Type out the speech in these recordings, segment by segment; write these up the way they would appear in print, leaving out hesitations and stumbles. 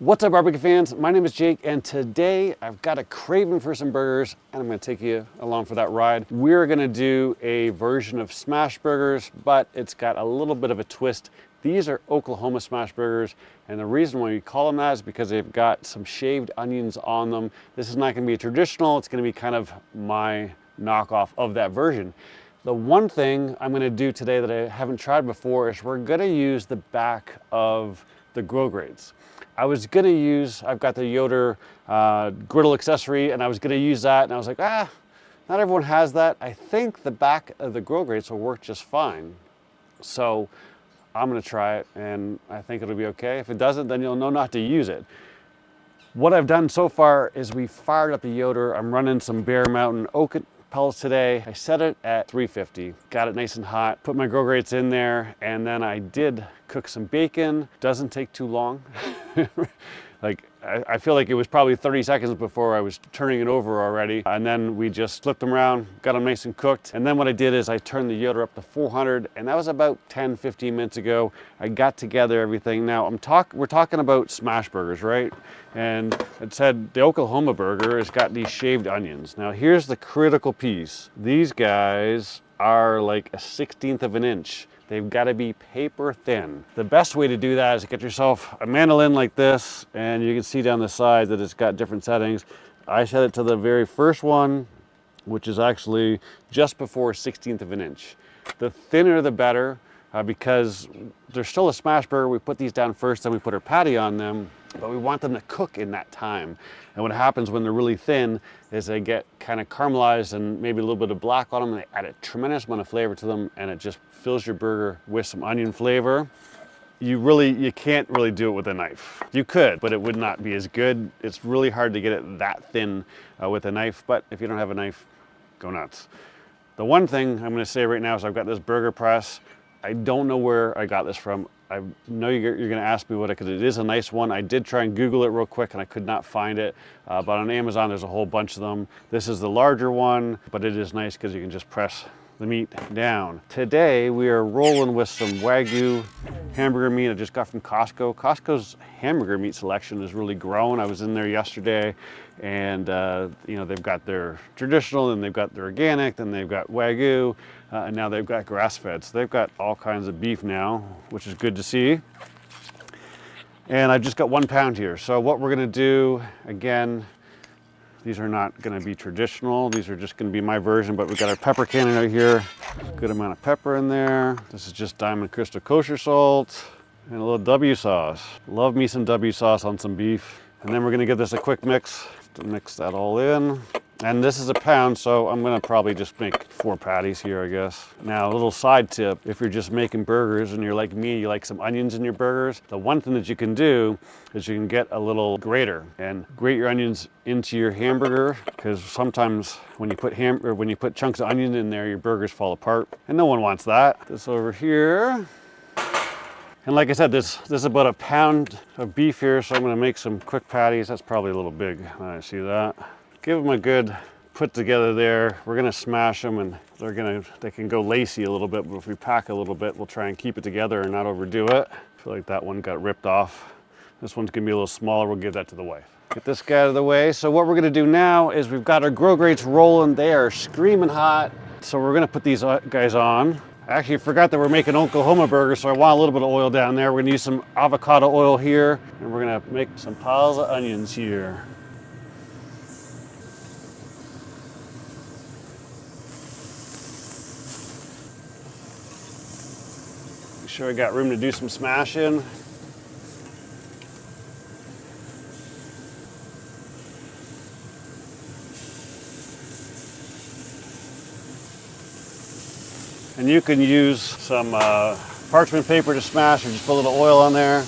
What's up, barbecue fans? My name is Jake, and today I've got a craving for some burgers, and I'm gonna take you along for that ride. We're gonna do a version of smash burgers, but it's got a little bit of a twist. These are Oklahoma smash burgers, and the reason why we call them that is because they've got some shaved onions on them. This is not gonna be a traditional, it's gonna be kind of my knockoff of that version. The one thing I'm gonna do today that I haven't tried before is we're gonna use the back of the Grill Grates. I've got the Yoder griddle accessory, and I was gonna use that, and I was like, not everyone has that. I think the back of the Grill Grates will work just fine. So I'm gonna try it, and I think it'll be okay. If it doesn't, then you'll know not to use it. What I've done so far is we fired up the Yoder. I'm running some Bear Mountain oak pellets today. I set it at 350, got it nice and hot, put my Grill Grates in there, and then I did cook some bacon. Doesn't take too long. I feel like it was probably 30 seconds before I was turning it over already. And then we just flipped them around, got them nice and cooked. And then what I did is I turned the Yoder up to 400, and that was about 10, 15 minutes ago. I got together everything. Now we're talking about smash burgers, right? And it said the Oklahoma burger has got these shaved onions. Now here's the critical piece. These guys are like a 1/16 of an inch. They've got to be paper thin. The best way to do that is to get yourself a mandolin like this, and you can see down the side that it's got different settings. I set it to the very first one, which is actually just before 1/16 of an inch. The thinner the better, because they're still a smash burger. We put these down first, then we put our patty on them, but we want them to cook in that time. And what happens when they're really thin is they get kind of caramelized and maybe a little bit of black on them, and they add a tremendous amount of flavor to them, and it just fills your burger with some onion flavor. You can't really do it with a knife. You could, but it would not be as good. It's really hard to get it that thin with a knife, but if you don't have a knife, go nuts. The one thing I'm gonna say right now is I've got this burger press. I don't know where I got this from. I know you're going to ask me because it is a nice one. I did try and Google it real quick, and I could not find it. But on Amazon, there's a whole bunch of them. This is the larger one, but it is nice because you can just press the meat down. Today, we are rolling with some Wagyu hamburger meat I just got from Costco. Costco's hamburger meat selection is really growing. I was in there yesterday, and they've got their traditional, and they've got their organic, then they've got Wagyu, and now they've got grass-fed. So they've got all kinds of beef now, which is good to see. And I've just got 1 pound here. So what we're gonna do, again, these are not gonna be traditional. These are just gonna be my version, but we've got our pepper cannon right here. Good amount of pepper in there. This is just Diamond Crystal kosher salt and a little W sauce. Love me some W sauce on some beef. And then we're gonna give this a quick mix to mix that all in. And this is a pound, so I'm gonna probably just make 4 patties here, I guess. Now, a little side tip, if you're just making burgers and you're like me, you like some onions in your burgers, the one thing that you can do is you can get a little grater and grate your onions into your hamburger, because sometimes when you put chunks of onion in there, your burgers fall apart, and no one wants that. This over here. And like I said, this is about 1 pound of beef here, so I'm gonna make some quick patties. That's probably a little big, I see that. Give them a good put together there. We're gonna smash them, and they can go lacy a little bit, but if we pack a little bit, we'll try and keep it together and not overdo it. I feel like that one got ripped off. This one's gonna be a little smaller. We'll give that to the wife. Get this guy out of the way. So what we're gonna do now is we've got our Grill Grates rolling. They are screaming hot. So we're gonna put these guys on. I actually forgot that we're making Oklahoma burgers, so I want a little bit of oil down there. We're gonna use some avocado oil here, and we're gonna make some piles of onions here. Make sure I got room to do some smashing. And you can use some parchment paper to smash, or just put a little oil on there.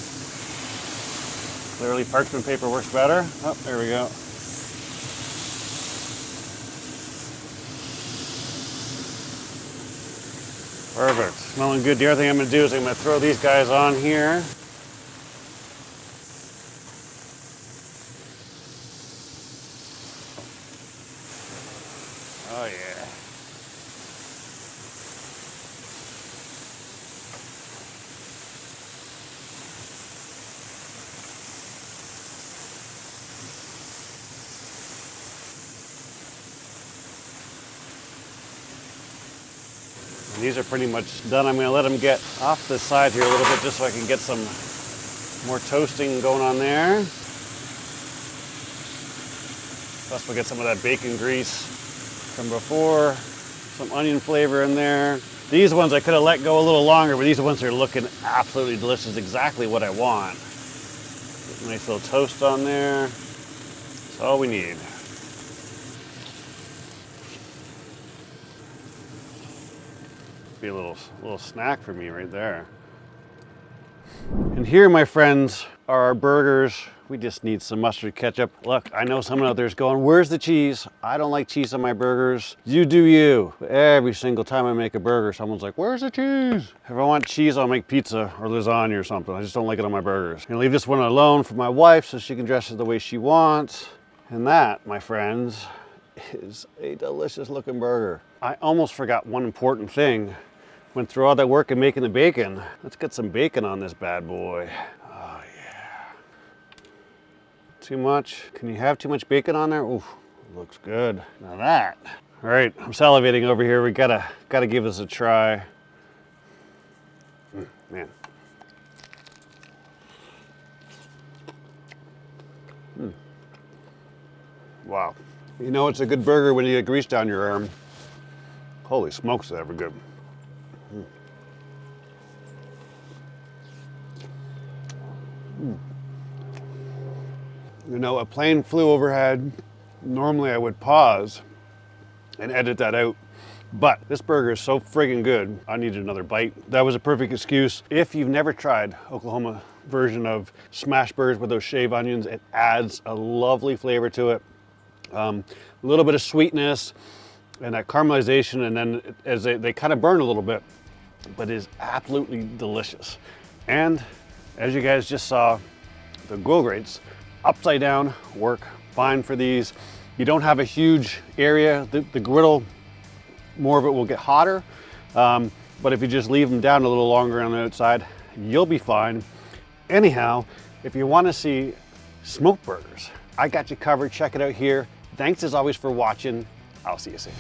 Clearly parchment paper works better. Oh, there we go. Perfect, smelling good. The other thing I'm gonna do is I'm gonna throw these guys on here. Oh yeah. these are pretty much done. I'm gonna let them get off the side here a little bit just so I can get some more toasting going on there. Plus we'll get some of that bacon grease from before, some onion flavor in there. These ones I could have let go a little longer, but these ones are looking absolutely delicious, exactly what I want. Nice little toast on there. That's all we need. Be a little snack for me right there. And here, my friends, are our burgers. We just need some mustard ketchup. Look, I know someone out there is going, where's the cheese? I don't like cheese on my burgers. You do you. Every single time I make a burger, someone's like, where's the cheese? If I want cheese, I'll make pizza or lasagna or something. I just don't like it on my burgers. I'm gonna leave this one alone for my wife so she can dress it the way she wants. And that, my friends, is a delicious looking burger. I almost forgot one important thing. Went through all that work in making the bacon. Let's get some bacon on this bad boy. Oh yeah. Too much? Can you have too much bacon on there? Ooh, looks good. Now that. All right, I'm salivating over here. We gotta give this a try. Man. Wow. You know it's a good burger when you get grease down your arm. Holy smokes, is that ever good. You know, a plane flew overhead. Normally I would pause and edit that out, but this burger is so friggin' good, I needed another bite. That was a perfect excuse. If you've never tried Oklahoma version of smash burgers with those shaved onions, it adds a lovely flavor to it. A little bit of sweetness and that caramelization, and then as they kind of burn a little bit, but it is absolutely delicious. And as you guys just saw, the Grill Grates upside down work fine for these. You don't have a huge area. The griddle, more of it will get hotter, but if you just leave them down a little longer on the outside, you'll be fine. Anyhow, if you want to see smoked burgers, I got you covered. Check it out here. Thanks as always for watching. I'll see you soon.